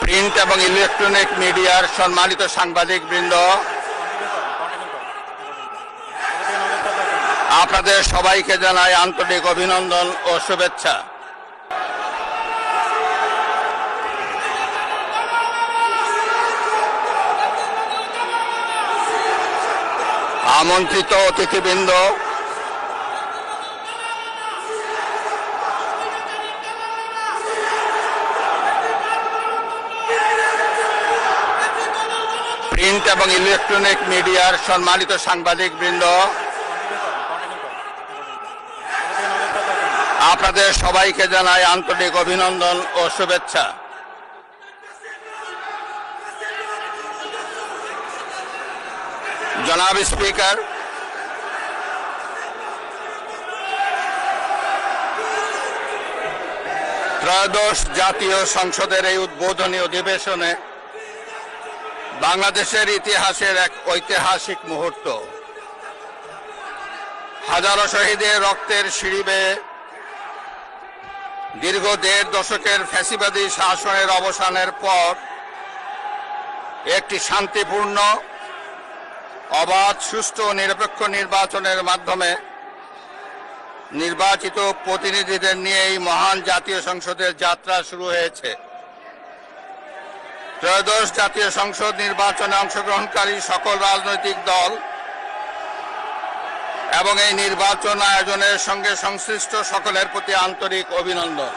Print এবং electronic মিডিয়ার সম্মানিত সাংবাদিকবৃন্দ, আপনাদের সবাইকে জানাই আন্তরিক অভিনন্দন ও শুভেচ্ছা। আমন্ত্রিত অতিথিবৃন্দ, প্রিন্ট এবং ইলেকট্রনিক মিডিয়ার সম্মানিত সাংবাদিকবৃন্দ, আপনাদের সবাইকে জানাই আন্তরিক অভিনন্দন ও শুভেচ্ছা। জনাব স্পিকার, ত্রয়োদশ জাতীয় সংসদের এই উদ্বোধনী অধিবেশনে বাংলাদেশের ইতিহাসের এক ঐতিহাসিক মুহূর্ত। হাজারো শহীদের রক্তের সিঁড়ি বেয়ে দীর্ঘ ১.৫ দশকের ফ্যাসিবাদী শাসনের অবসানের পর একটি শান্তিপূর্ণ, অবাধ, সুষ্ঠু ও নিরপেক্ষ নির্বাচনের মাধ্যমে নির্বাচিত প্রতিনিধিদের নিয়ে এই মহান জাতীয় সংসদের যাত্রা শুরু হয়েছে। ত্রয়োদশ জাতীয় সংসদ নির্বাচনে অংশগ্রহণকারী সকল রাজনৈতিক দল এবং এই নির্বাচন আয়োজনের সঙ্গে সংশ্লিষ্ট সকলের প্রতি আন্তরিক অভিনন্দন।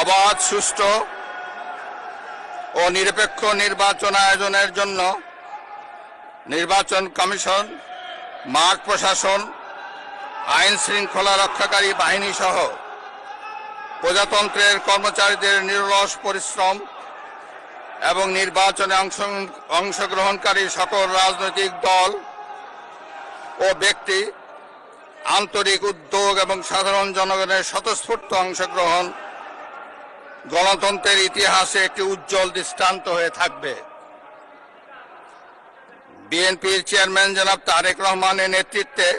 অবাধ, সুষ্ঠু ও নিরপেক্ষ নির্বাচন আয়োজনের জন্য নির্বাচন কমিশন, মাঠ প্রশাসন, আইন শৃঙ্খলা রক্ষাকারী বাহিনী সহ প্রজাতন্ত্রের কর্মচারীদের নিরলস পরিশ্রম এবং নির্বাচনে অংশগ্রহণকারী সকল রাজনৈতিক দল ও ব্যক্তি, আন্তরিক উদ্যোগ এবং সাধারণ জনগণের স্বতঃস্ফূর্ত অংশগ্রহণ গণতন্ত্রের ইতিহাসে একটি উজ্জ্বল দৃষ্টান্ত হয়ে থাকবে। বিএনপির চেয়ারম্যান জনাব তারেক রহমানের নেতৃত্বে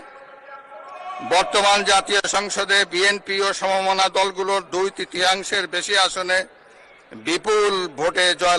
বর্তমান জাতীয় সংসদে বিএনপি ও সমমনা দলগুলোর ২/৩ বেশি আসনে বিপুল ভোটে জয়